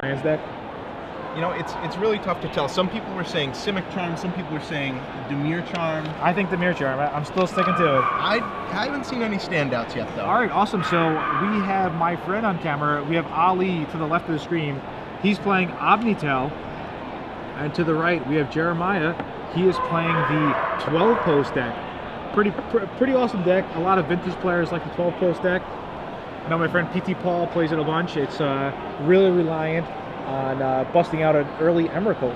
Lions deck? You know, it's really tough to tell. Some people were saying Simic Charm, some people were saying Dimir Charm. I think the Dimir Charm. I'm still sticking to it. I haven't seen any standouts yet, though. All right, awesome. So we have my friend on camera. We have Ali to the left of the screen. He's playing Omnitel. And to the right, we have Jeremiah. He is playing the 12-post deck. Pretty awesome deck. A lot of vintage players like the 12-post deck. I know my friend PT Paul plays it a bunch. It's really reliant on busting out an early Emrakul.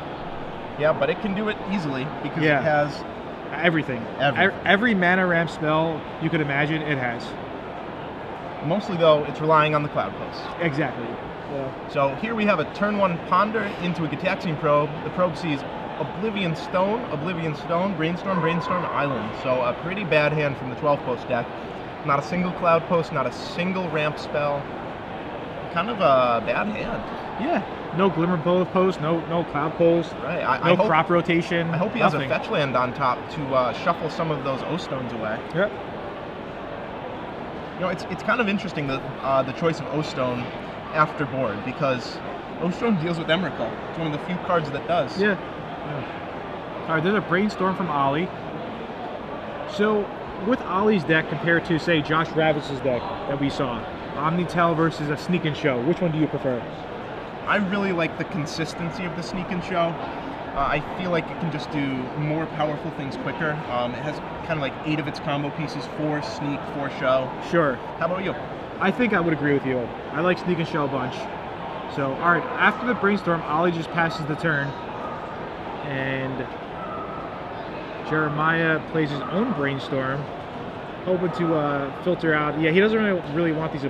Yeah, but it can do it easily because it has everything. Every mana ramp spell you could imagine, it has. Mostly, though, it's relying on the Cloud Post. Exactly. Yeah. So here we have a turn 1 Ponder into a Gitaxian Probe. The Probe sees Oblivion Stone, Brainstorm, Brainstorm, Island. So a pretty bad hand from the 12-post deck. Not a single Cloud Post, not a single ramp spell. Kind of a bad hand. Yeah. No Glimmer Post, no Cloud Post, right? No crop rotation. I hope he has a fetch land on top to shuffle some of those O-Stones away. Yep. You know, it's kind of interesting the choice of O-Stone after board because O-Stone deals with Emrakul. It's one of the few cards that does. Yeah. All right, there's a Brainstorm from Ali. So with Ali's deck compared to, say, Josh Ravis's deck that we saw, Omnitel versus a Sneak and Show, which one do you prefer? I really like the consistency of the Sneak and Show. I feel like it can just do more powerful things quicker. It has kind of like 8 of its combo pieces, 4 Sneak, 4 Show. Sure. How about you? I think I would agree with you. I like Sneak and Show a bunch. So, all right, after the Brainstorm, Ali just passes the turn. And Jeremiah plays his own Brainstorm, hoping to filter out. Yeah, he doesn't really want these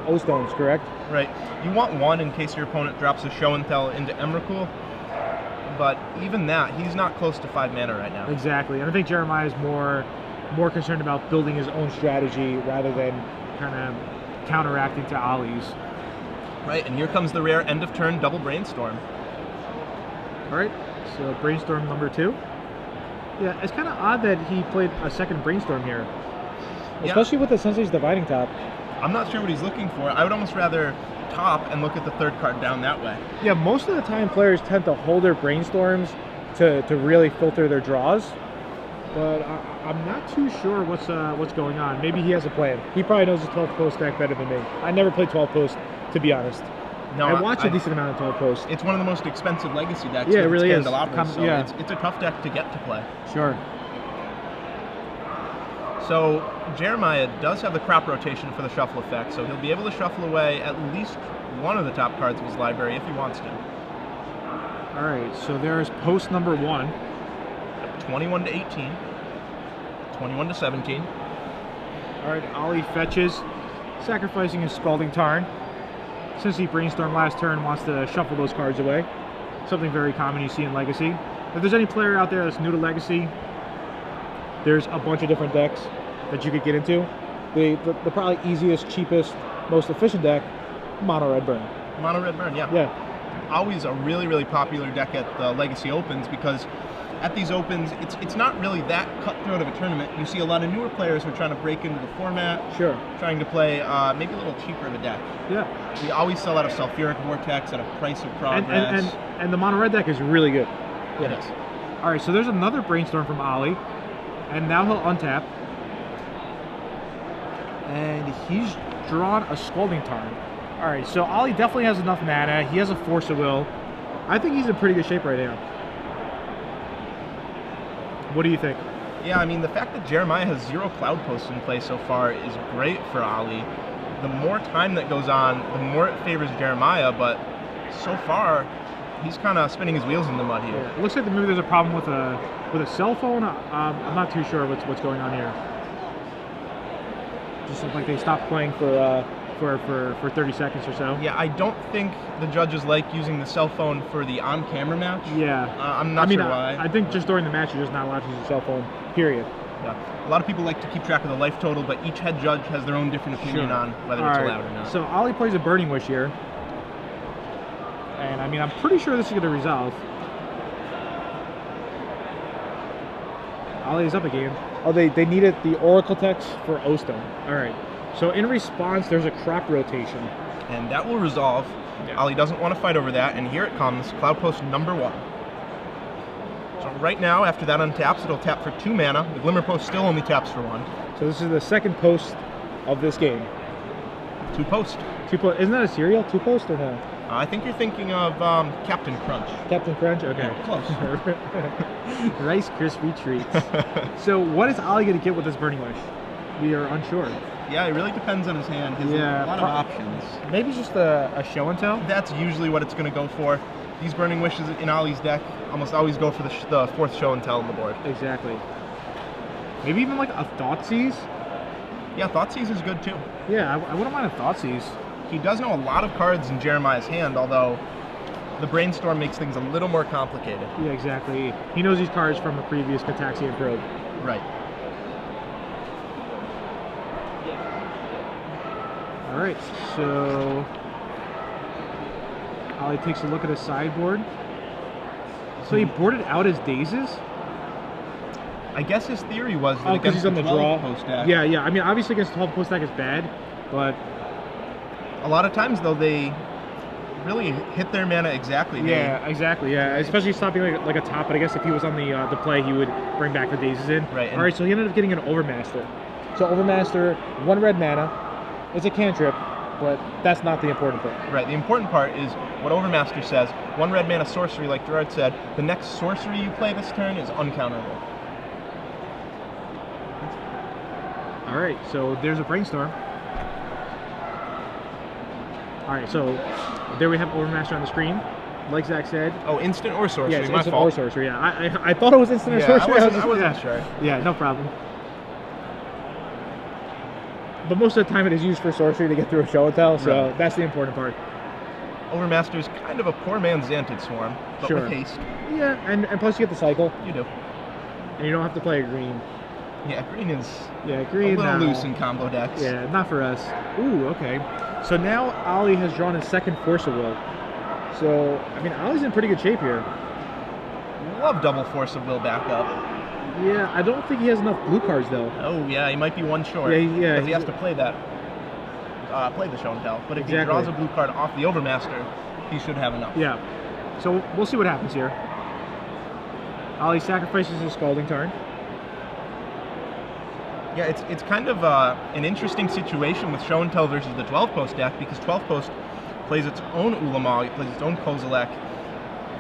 O-Stones, correct? Right. You want one in case your opponent drops a Show and Tell into Emrakul, but even that, he's not close to 5 mana right now. Exactly, and I think Jeremiah is more concerned about building his own strategy rather than kind of counteracting to Ali's. Right, and here comes the rare end of turn double Brainstorm. All right, so Brainstorm number 2. Yeah, it's kind of odd that he played a second Brainstorm here, especially with the Sensei's Dividing Top. I'm not sure what he's looking for. I would almost rather top and look at the third card down that way. Yeah, most of the time players tend to hold their Brainstorms to really filter their draws, but I'm not too sure what's going on. Maybe he has a plan. He probably knows the 12-post deck better than me. I never played 12-post, to be honest. No, I watch a decent amount of 12-post. It's one of the most expensive legacy decks. Yeah, it really is. So it's a tough deck to get to play. Sure. So Jeremiah does have the crop rotation for the shuffle effect, so he'll be able to shuffle away at least one of the top cards of his library if he wants to. All right, so there's post number 1. 21 to 18. 21 to 17. All right, Ali fetches, sacrificing his Scalding Tarn. Since he Brainstormed last turn, wants to shuffle those cards away. Something very common you see in Legacy. If there's any player out there that's new to Legacy, there's a bunch of different decks that you could get into. The probably easiest, cheapest, most efficient deck, Mono Red Burn. Mono Red Burn, yeah. Yeah. Always a really, really popular deck at the Legacy Opens because at these Opens, it's not really that cutthroat of a tournament. You see a lot of newer players who are trying to break into the format. Sure. Trying to play maybe a little cheaper of a deck. Yeah. We always sell out of Sulfuric Vortex at a price of progress. And the Mono Red deck is really good. It is. All right, so there's another Brainstorm from Ali. And now he'll untap. And he's drawn a Scalding Tarn. All right, so Ali definitely has enough mana. He has a Force of Will. I think he's in pretty good shape right now. What do you think? Yeah, I mean, the fact that Jeremiah has 0 Cloud Posts in play so far is great for Ali. The more time that goes on, the more it favors Jeremiah, but so far, he's kind of spinning his wheels in the mud here. Yeah, it looks like maybe there's a problem with a cell phone. I'm not too sure what's going on here. Just looks like they stopped playing for 30 seconds or so. Yeah, I don't think the judges like using the cell phone for the on-camera match. Yeah. I'm not sure why. I think just during the match, you're just not allowed to use your cell phone, period. Yeah. A lot of people like to keep track of the life total, but each head judge has their own different opinion on whether it's allowed or not. So Ali plays a Burning Wish here. And I mean, I'm pretty sure this is going to resolve. Ali is up again. Oh, they needed the Oracle text for O-Stone. All right. So in response, there's a crop rotation. And that will resolve. Yeah. Ali doesn't want to fight over that, and here it comes, Cloud Post number 1. So right now, after that untaps, it'll tap for 2 mana. The Glimmer Post still only taps for 1. So this is the second post of this game. 2 post. Isn't that a cereal? 2 post or no? I think you're thinking of Captain Crunch. Captain Crunch? Okay. Yeah, close. Rice Krispie treats. So what is Ali going to get with this Burning Wish? We are unsure. Yeah, it really depends on his hand. He has a lot of options. Maybe just a show and tell? That's usually what it's going to go for. These Burning Wishes in Ali's deck almost always go for the 4th show and tell on the board. Exactly. Maybe even like a Thoughtseize? Yeah, Thoughtseize is good too. Yeah, I wouldn't mind a Thoughtseize. He does know a lot of cards in Jeremiah's hand, although the Brainstorm makes things a little more complicated. Yeah, exactly. He knows these cards from a previous Gitaxian Probe. Right. Alright, so Ali takes a look at his sideboard. So he boarded out his Dazes? I guess his theory was that because he's on the draw. Post deck. Yeah, yeah. I mean, obviously against 12 post deck is bad, but a lot of times though they really hit their mana exactly. Yeah, exactly. Yeah, especially stopping like a top. But I guess if he was on the play, he would bring back the Dazes in. Right. All right, so he ended up getting an Overmaster. So Overmaster, 1 red mana. It's a cantrip, but that's not the important thing. Right. The important part is what Overmaster says. 1 red mana sorcery, like Gerard said. The next sorcery you play this turn is uncounterable. All right, so there's a Brainstorm. All right, so there we have Overmaster on the screen. Like Zach said. Oh, instant or sorcery? Yeah, it's my instant fault. or sorcery. Yeah, I thought it was instant or sorcery. I wasn't sure. Yeah, no problem. But most of the time it is used for sorcery to get through a show and tell, so that's the important part. Overmaster is kind of a poor man's Xantid Swarm, but with haste. Yeah, and plus you get the cycle. You do. And you don't have to play a green. Yeah, green is green a little loose in combo decks. Yeah, not for us. Ooh, okay. So now Ali has drawn his second Force of Will. So, I mean, Ali's in pretty good shape here. Love double Force of Will backup. Yeah, I don't think he has enough blue cards, though. Oh, yeah, he might be 1 short. Yeah. Because he has to play that. Play the show and tell. But if he draws a blue card off the Overmaster, he should have enough. Yeah. So we'll see what happens here. Ali sacrifices his Scalding Tarn. Yeah, it's kind of an interesting situation with show and tell versus the 12 post deck, because 12 post plays its own Ulamog, it plays its own Kozilek.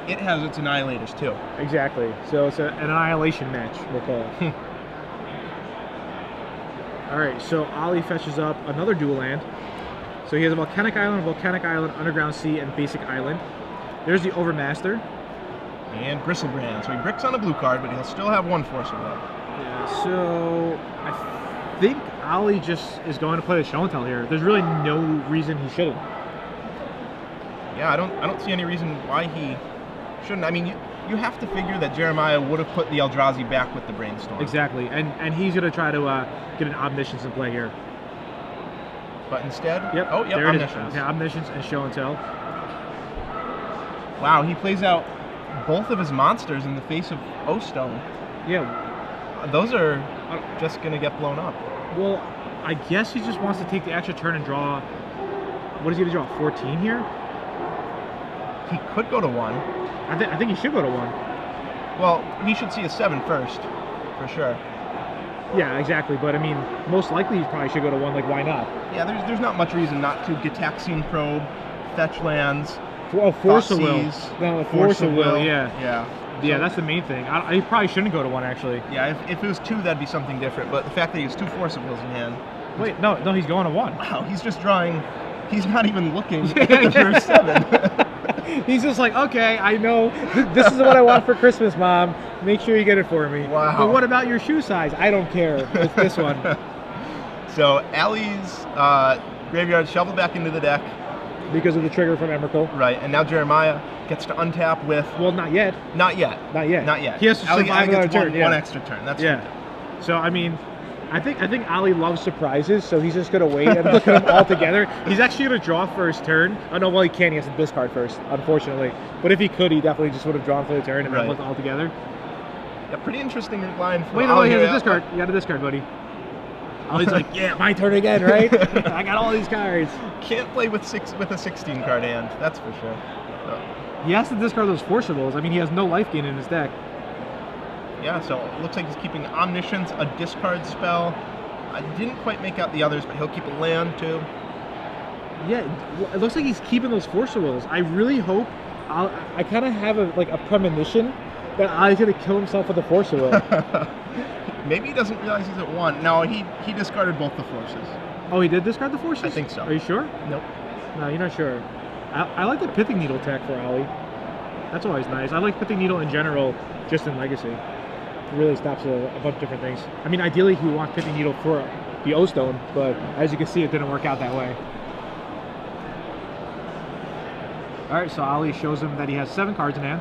It has its Annihilators too. Exactly. So it's an annihilation match, we'll call it. Alright, so Ali fetches up another dual land. So he has a Volcanic Island, Underground Sea, and Basic Island. There's the Overmaster. And Gristlebrand. So he bricks on a blue card, but he'll still have 1 Force of Will. Yeah, so I think Ali just is going to play the show and tell here. There's really no reason he shouldn't. Yeah, I don't see any reason why he shouldn't. I mean, you have to figure that Jeremiah would have put the Eldrazi back with the Brainstorm. Exactly, and he's going to try to get an Omniscience in play here. But instead, there Omniscience. Yeah, Omniscience and show and tell. Wow, he plays out both of his monsters in the face of O-Stone. Yeah. Those are just going to get blown up. Well, I guess he just wants to take the extra turn and draw. What is he going to draw? 14 here? He could go to 1. I think he should go to 1. Well, he should see a 7 first, for sure. Yeah, exactly. But I mean, most likely he probably should go to 1. Like, why not? Yeah, there's not much reason not to. Gitaxian Probe, fetch lands. Force of Will. No, Force of Will. Yeah. Yeah, that's the main thing. He probably shouldn't go to 1, actually. Yeah, if it was 2, that'd be something different. But the fact that he has 2 Force of Wills in hand. Wait, no, he's going to 1. Wow, he's just drawing. He's not even looking at your 7. He's just like, okay, I know this is what I want for Christmas, Mom. Make sure you get it for me. Wow. But what about your shoe size? I don't care. It's this one. So Ali's graveyard shoveled back into the deck. Because of the trigger from Emrakul. Right, and now Jeremiah gets to untap with... Well, not yet. Not yet. He has to survive another turn. One extra turn. That's true. So, I mean, I think Ali loves surprises, so he's just going to wait and look at them all together. He's actually going to draw first turn. Oh, no, well, he can't. He has to discard first, unfortunately. But if he could, he definitely just would have drawn for the turn and then looked all together. Yeah, pretty interesting line. Wait, no, he has a discard. You got a discard, buddy. Ollie's like, yeah, my turn again, right? I got all these cards. Can't play with a 16 card hand, that's for sure. So, He has to discard those forcibles. I mean, he has no life gain in his deck. yeah, so it looks like he's keeping Omniscience, a discard spell. I didn't quite make out the others, but he'll keep a land too. Yeah, it looks like he's keeping those forcibles. I really hope. I kind of have a premonition that Ollie's gonna kill himself with a forcible. Maybe he doesn't realize he's at 1. No, he discarded both the forces. Oh, he did discard the forces? I think so. Are you sure? Nope. No, you're not sure. I like the Pithing Needle tech for Ollie. That's always nice. I like Pithing Needle in general, just in Legacy. It really stops a bunch of different things. I mean, ideally, he would want Pithing Needle for the O-Stone, but as you can see, it didn't work out that way. Alright, so Ollie shows him that he has 7 cards in hand.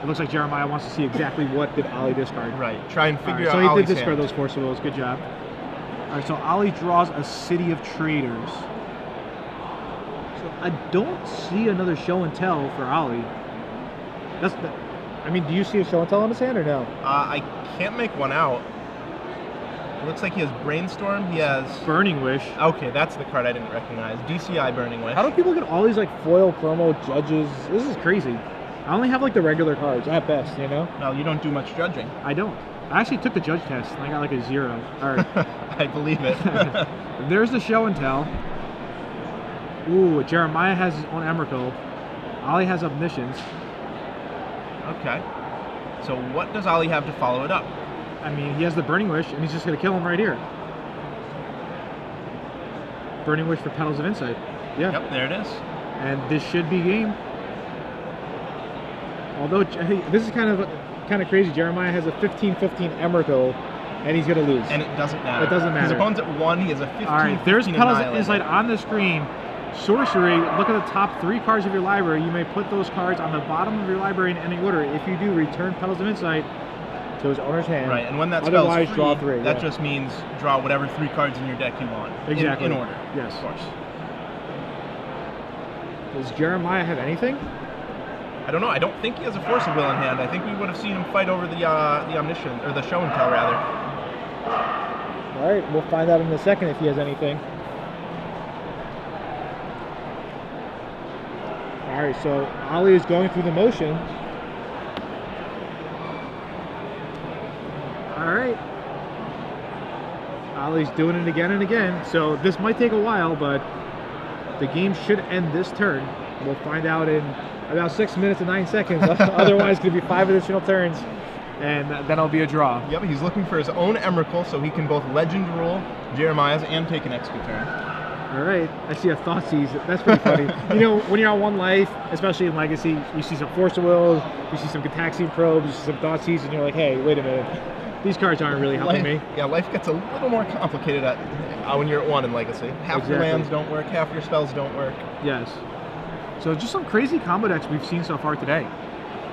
It looks like Jeremiah wants to see exactly what did Ollie discard. Right, try and figure out so he Ollie's did discard hand. those forcibles. Good job. Alright, so Ollie draws a City of Traders. So I don't see another show and tell for Ollie. I mean, do you see a show and tell on his hand or no? I can't make one out. It looks like he has Brainstorm, he has... Burning Wish. Okay, that's the card I didn't recognize. DCI Burning Wish. How do people get all these foil promo judges? This is crazy. I only have the regular cards at best, you know? No, you don't do much judging. I don't. I actually took the judge test and I got a 0. All right. I believe it. There's the show and tell. Ooh, Jeremiah has his own Emrakul. Ollie has Omniscience. Okay. So what does Ollie have to follow it up? I mean, he has the Burning Wish, and he's just going to kill him right here. Burning Wish for Petals of Insight. Yeah. Yep, there it is. And this should be game. Although, hey, this is kind of crazy. Jeremiah has a 15-15 Emrakul, and he's going to lose. And it doesn't matter. It doesn't matter. His opponent's at 1, he has a 15-15 All right, there's Petals of Annihilator. Insight on the screen. Sorcery, look at the top 3 cards of your library. You may put those cards on the bottom of your library in any order. If you do, return Petals of Insight to his owner's hand. Right, and when that spell's free, draw 3. that just means draw whatever 3 cards in your deck you want. Exactly. In order. Yes. Of course. Does Jeremiah have anything? I don't know. I don't think he has a Force of Will in hand. I think we would have seen him fight over the Omniscient, or the Show and Tell, rather. All right, we'll find out in a second if he has anything. All right, so Ollie is going through the motion. All right. Ollie's doing it again and again. So this might take a while, but the game should end this turn. We'll find out in about 6 minutes and 9 seconds. Otherwise, it's going to be 5 additional turns, and then it'll be a draw. Yep, he's looking for his own Emrakul so he can both Legend Rule Jeremiah's and take an extra turn. All right, I see a Thoughtseize. That's pretty funny. You know, when you're on 1 life, especially in Legacy, you see some Force of Wills, you see some Gataxian Probes, you see some Thoughtseize, and you're like, hey, wait a minute. These cards aren't really helping me. Yeah, life gets a little more complicated when you're at 1 in Legacy. Half your lands don't work, half your spells don't work. Yes. So just some crazy combo decks we've seen so far today.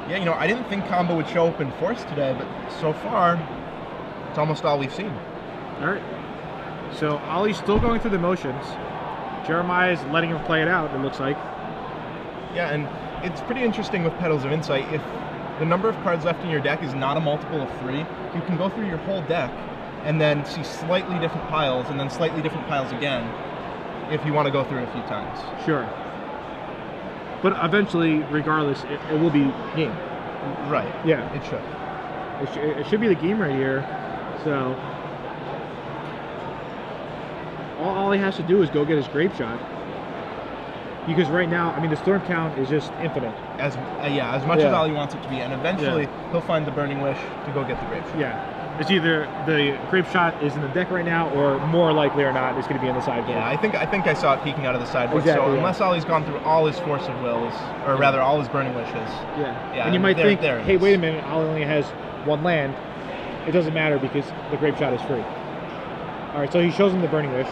Yeah, you know, I didn't think combo would show up in Force today, but so far, it's almost all we've seen. All right. So Ollie's still going through the motions. Jeremiah is letting him play it out, it looks like. Yeah, and it's pretty interesting with Petals of Insight. If the number of cards left in your deck is not a multiple of 3, you can go through your whole deck and then see slightly different piles and then slightly different piles again if you want to go through it a few times. Sure. But eventually, regardless, it will be game. Right. Yeah. It should. It should be the game right here. So all he has to do is go get his Grape Shot. Because right now, I mean, the Storm count is just infinite. As much as Ollie wants it to be, and eventually he'll find the Burning Wish to go get the Grape Shot. Yeah. It's either the Grape Shot is in the deck right now, or more likely or not, it's going to be in the sideboard. Yeah, I think I saw it peeking out of the sideboard. Exactly, so unless Ollie's gone through all his Force of Wills, or rather all his Burning Wishes. Yeah. And you might think, hey, wait a minute, Ollie only has 1 land. It doesn't matter because the Grape Shot is free. All right, so he shows him the Burning Wish.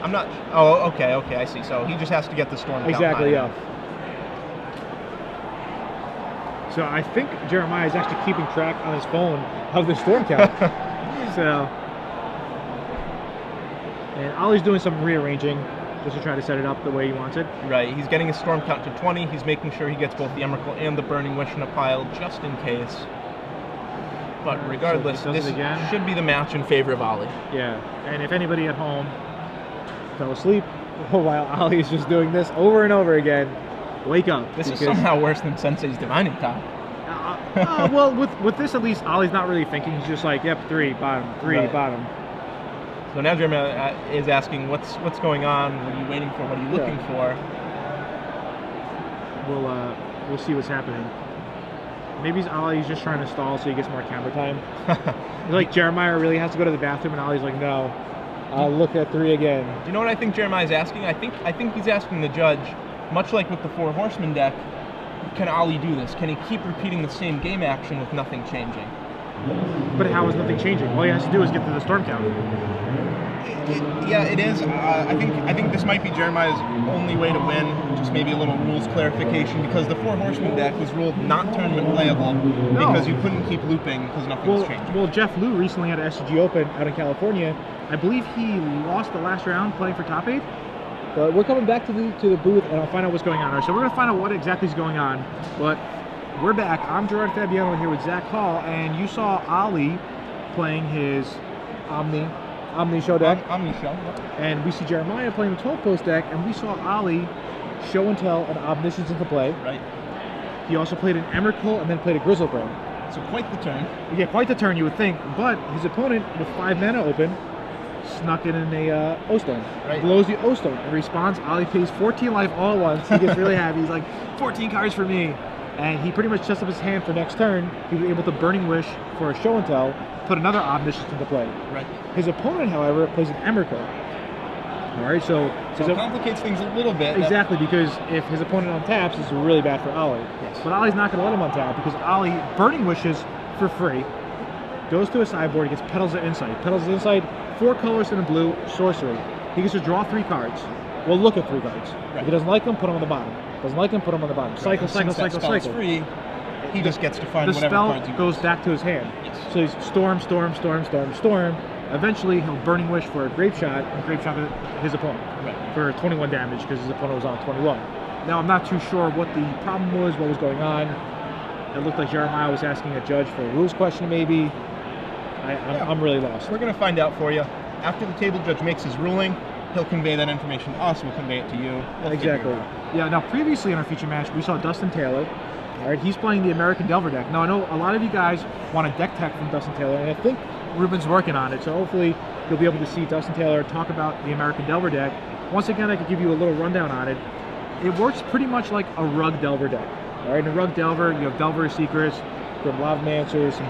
I'm not. Oh, okay, I see. So he just has to get the Storm count. Exactly, yeah. So I think Jeremiah is actually keeping track on his phone of the Storm count. So, and Ollie's doing some rearranging just to try to set it up the way he wants it. Right, he's getting his Storm count to 20. He's making sure he gets both the Emrakul and the Burning Wish in a pile just in case. But regardless, So he does this it again. should be the match in favor of Ali. Yeah, and if anybody at home fell asleep while Ali is just doing this over and over again, wake up. This is somehow worse than Sensei's Divining Top. Well, with this at least, Ali's not really thinking. He's just like, yep, 3, bottom, 3, Right. bottom. So now Jeremiah is asking, what's going on? What are you waiting for? What are you looking for? We'll see what's happening. Maybe Ali's just trying to stall so he gets more camera time. Like Jeremiah really has to go to the bathroom, and Ali's like, no, I'll look at 3 again. Do you know what I think Jeremiah's asking? I think he's asking the judge, much like with the Four Horsemen deck, can Ali do this? Can he keep repeating the same game action with nothing changing? But how is nothing changing? All he has to do is get to the storm count. Yeah, it is. I think this might be Jeremiah's only way to win. Just maybe a little rules clarification, because the Four Horsemen deck was ruled not tournament playable because you couldn't keep looping because nothing was changing. Well, Jeff Liu recently had an SCG Open out in California. I believe he lost the last round playing for top 8. But we're coming back to the booth, and I'll find out what's going on. All right, so we're going to find out what exactly is going on. But we're back. I'm Gerard Fabiano here with Zach Hall, and you saw Ali playing his Omni show deck. Omni show. And we see Jeremiah playing the 12-post deck, and we saw Ali show and tell an Omniscience into play. Right. He also played an Emrakul and then played a Grizzlebrain. So quite the turn. Yeah, quite the turn you would think, but his opponent with 5 mana open snuck in a O-Stone. Right. Blows the O-Stone and responds. Ali pays 14 life all at once. He gets really happy. He's like, 14 cards for me. And he pretty much sets up his hand for next turn. He was able to Burning Wish for a show and tell, put another Omniscience into play. Right. His opponent, however, plays an Emrakul. All right, so it complicates things a little bit. Exactly, because if his opponent untaps, it's really bad for Ali. Yes. But Ali's not going to let him untap because Ali Burning Wishes for free, goes to a sideboard, he gets Petals of Insight. Petals of Insight, 4 colors and a blue, sorcery. He gets to draw 3 cards. Well, look at 3 cards. Right. If he doesn't like them, put them on the bottom. Doesn't like them, put them on the bottom. Cycle, cycle, Since cycle, that spell's cycle. free, he just gets to find The whatever spell cards he goes wants. back to his hand. Yes. So he's storm, storm, storm, storm, storm. Eventually, he'll Burning Wish for a Grape Shot and Grape Shot his opponent for 21 damage because his opponent was on 21. Now, I'm not too sure what the problem was, what was going on. It looked like Jeremiah was asking a judge for a rules question, maybe. I'm really lost. We're going to find out for you. After the table judge makes his ruling, he'll convey that information to us, we'll convey it to you. We'll Exactly. Yeah, now previously in our feature match, we saw Dustin Taylor. All right, he's playing the American Delver deck. Now, I know a lot of you guys want a deck tech from Dustin Taylor, and I think Ruben's working on it, so hopefully you'll be able to see Dustin Taylor talk about the American Delver deck. Once again, I could give you a little rundown on it. It works pretty much like a Rug Delver deck. All right, in a Rug Delver, you have Delver Secrets, Grimlavamancer, some